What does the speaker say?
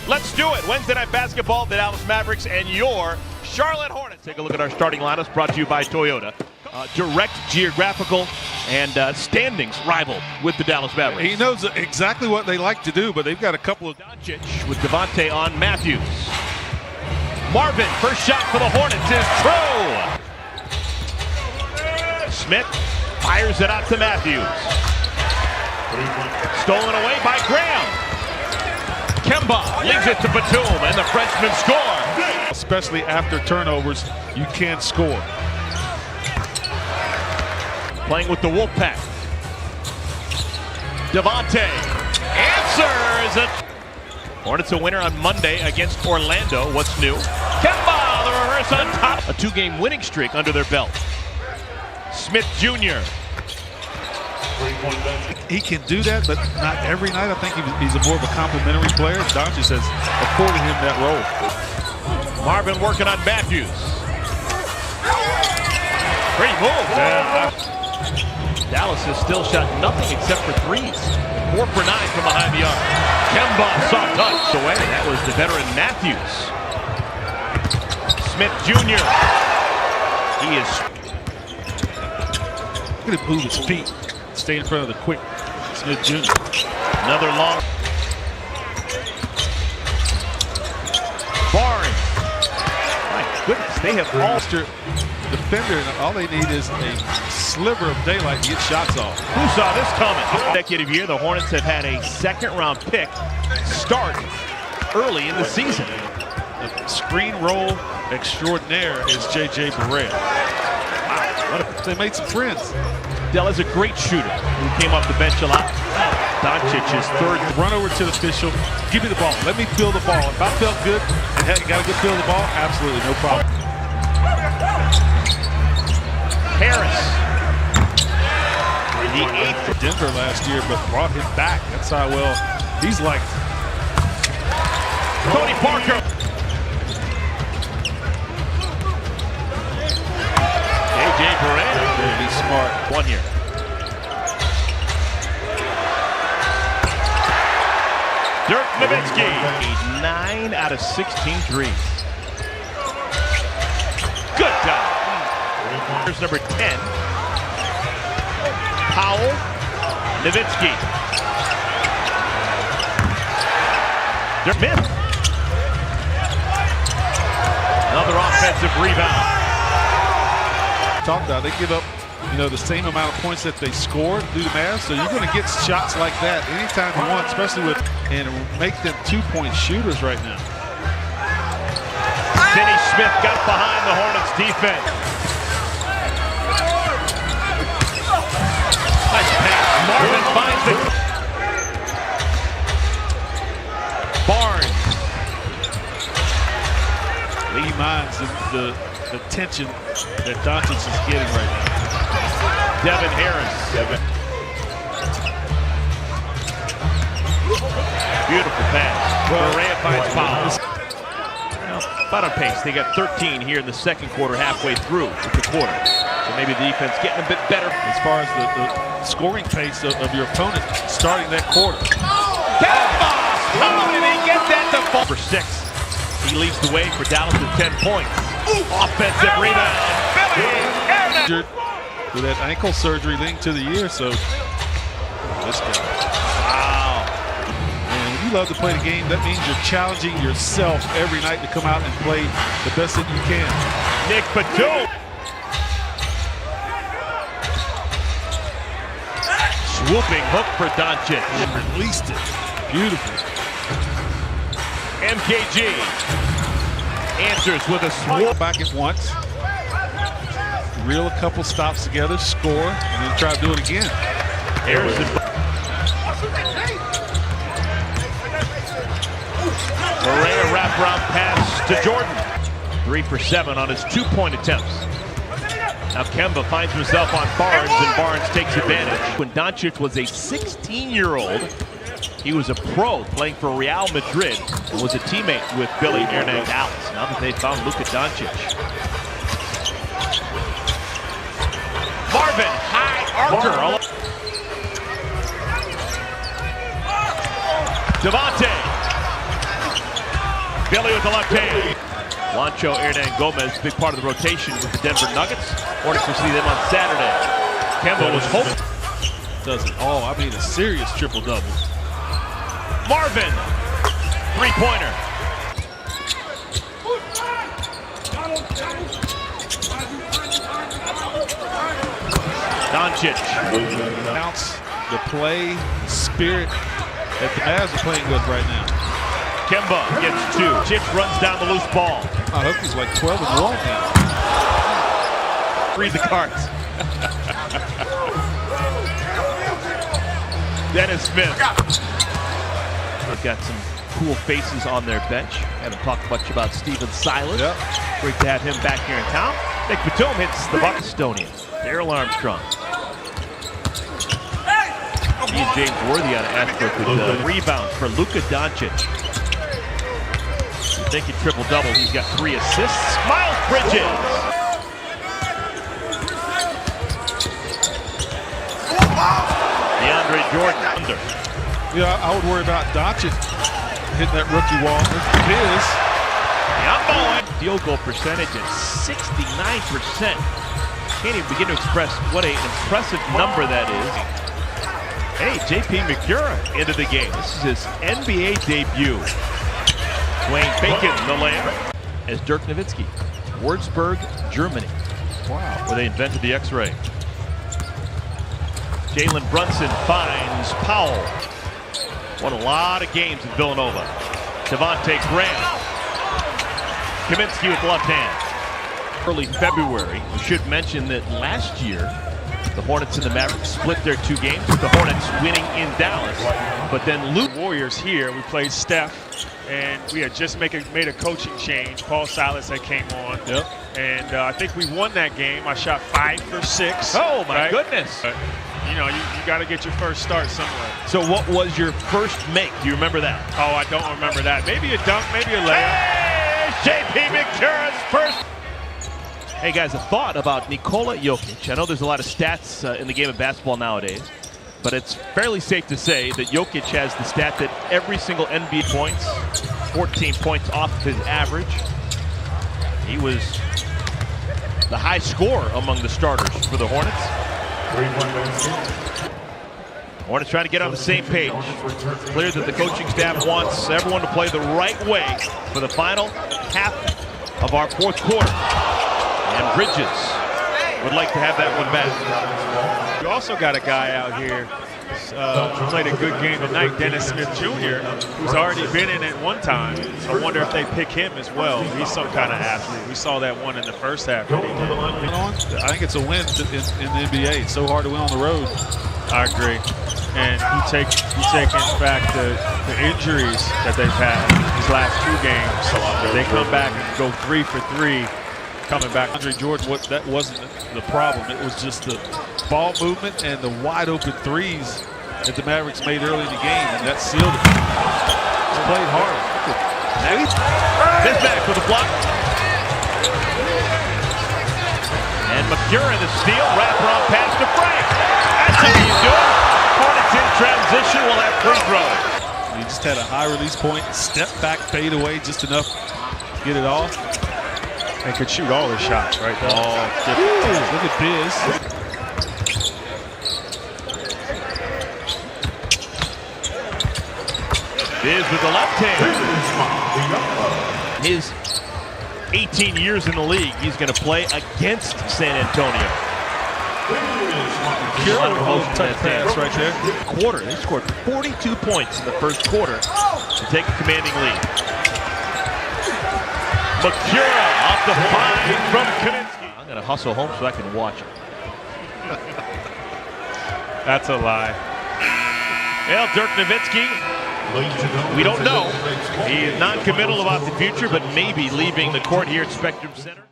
Let's do it. Wednesday night basketball, the Dallas Mavericks and your Charlotte Hornets. Take a look at our starting lineups brought to you by Toyota. Direct geographical and standings rival with the Dallas Mavericks. He knows exactly what they like to do, but they've got a couple of... Doncic with Devontae on Matthews. Marvin, first shot for the Hornets is true. Smith fires it out to Matthews. Stolen away by Graham. Kemba leaves it to Batum, and the Frenchman score. Especially after turnovers, you can't score. Playing with the Wolfpack. Devontae answers it. Hornets a winner on Monday against Orlando. What's new? Kemba, the reverse on top. A two-game winning streak under their belt. Smith Jr. He can do that, but not every night. I think he's a more of a complimentary player. Doncic has afforded him that role. Marvin working on Matthews. Great move. Yeah. Dallas has still shot nothing except for threes. 4 for 9 from behind the arc. Kemba soft touch away. That was the veteran Matthews. Smith Jr. He is. Look at him move his feet. Stay in front of the quick Smith Jr. Another long. Barnes. My goodness, they have all. Defender, and all they need is a sliver of daylight to get shots off. Who saw this coming? Consecutive year, the Hornets have had a second-round pick start early in the season. The screen roll extraordinaire is J.J. Barea. Wow, they made some friends. Dell is a great shooter who came off the bench a lot. Doncic is third. Run over to the official. Give me the ball. Let me feel the ball. If I felt good and got a good feel of the ball, absolutely no problem. Harris. The 8th for Denver last year, but brought him back. That's how well he's liked. Tony Parker. J.J. Barea. He's smart. One here. Dirk Nowitzki. 9 out of 16 threes. Good job. Here's number 10. Powell. Nowitzki. Smith. Another offensive rebound. Talked about they give up, the same amount of points that they scored through the Mavs, so you're going to get shots like that anytime you want, especially with and make them 2-point shooters right now. Finney Smith got behind the Hornets defense. Nice pass. Marvin finds it. Barnes. Lee minds the tension that Doncic is getting right now. Devin Harris. Beautiful pass. Barea finds Powell. About on pace. They got 13 here in the second quarter, halfway through the quarter. So maybe the defense getting a bit better. As far as the scoring pace of your opponent starting that quarter. Kemba! How did he get that to fall? For 6. He leads the way for Dallas with 10 points. Offensive rebound. Billy with that ankle surgery linked to the year, so this guy. Wow. And when you love to play the game, that means you're challenging yourself every night to come out and play the best that you can. Nick Batum. Swooping hook for Doncic. Released it. Beautiful. MKG answers with a swoop. Back at once. Reel a couple stops together, score, and then try to do it again. Harrison. Barea wraparound pass to Jordan. 3 for 7 on his 2-point attempts. Now Kemba finds himself on Barnes, and Barnes takes advantage. When Doncic was a 16-year-old, he was a pro playing for Real Madrid and was a teammate with Billy Hernandez. Now that they found Luka Doncic. Marvin, high archer. Devontae. Billy with the left hand. Juancho Hernan-Gomez, big part of the rotation with the Denver Nuggets. Hornets will see them on Saturday. Kemba was hoping. Does it all. I mean, a serious triple-double. Marvin, three-pointer. Doncic. Bounce, the play, spirit that the Mavs are playing with right now. Kemba gets two. Chips runs down the loose ball. I hope he's like 12 and 1 now. Read the cards. Dennis Smith. They've got some cool faces on their bench. Haven't talked much about Steven Silas. Yep. Great to have him back here in town. Nick Batum hits the Buckstonian. Daryl Armstrong. He and James Worthy on Astro could rebound for Luka Doncic. You're thinking triple-double. He's got 3 assists. Miles Bridges. DeAndre Jordan under. Yeah, I would worry about Doncic hitting that rookie wall. His. Field goal percentage at 69%. Can't even begin to express what an impressive number that is. Hey, J.P. McCurry into the game. This is his NBA debut. Dwayne Bacon, the layup, as Dirk Nowitzki. Würzburg, Germany. Wow. Where they invented the X-ray. Jalen Brunson finds Powell. Won a lot of games in Villanova. Devontae Graham. Kaminsky with the left hand. Early February. We should mention that last year, the Hornets and the Mavericks split their 2 games, with the Hornets winning in Dallas. But then Luke Warriors here, we played Steph, and we had just made a coaching change. Paul Silas that came on. Yep. And I think we won that game. I shot 5 for 6. Oh, my right? goodness. You know, you got to get your first start somewhere. So what was your first make? Do you remember that? Oh, I don't remember that. Maybe a dunk, maybe a layup. Hey, J.P. McCurry's first. Hey, guys, a thought about Nikola Jokic. I know there's a lot of stats in the game of basketball nowadays, but it's fairly safe to say that Jokic has the stat that every single NBA points, 14 points off of his average. He was the high scorer among the starters for the Hornets. Hornets trying to get on the same page. It's clear that the coaching staff wants everyone to play the right way for the final half of our 4th quarter. And Bridges would like to have that one back. You also got a guy out here who played a good game tonight, Dennis Smith Jr., who's already been in it one time. I wonder if they pick him as well. He's some kind of athlete. We saw that one in the first half. I think it's a win in the NBA. It's so hard to win on the road. I agree. And you take in fact the injuries that they've had these last 2 games. They come back and go 3 for 3. Coming back, Andre Jordan, that wasn't the problem. It was just the ball movement and the wide open threes that the Mavericks made early in the game, and that sealed it. It's played hard. Bismack with a block. And McCurry the steal, wraparound pass to Frank. That's how you do it. Hornets in transition will have free throws. He just had a high release point, step back, fade away just enough to get it off. And could shoot all his shots right there. Look at Biz. Biz with the left hand. His 18 years in the league, he's going to play against San Antonio. Touch pass right there. Quarter, they scored 42 points in the first quarter to take a commanding lead. McCurry off the find from Kaminsky. I'm going to hustle home so I can watch it. That's a lie. Well, Dirk Nowitzki, we don't know. He is non-committal about the future, but maybe leaving the court here at Spectrum Center.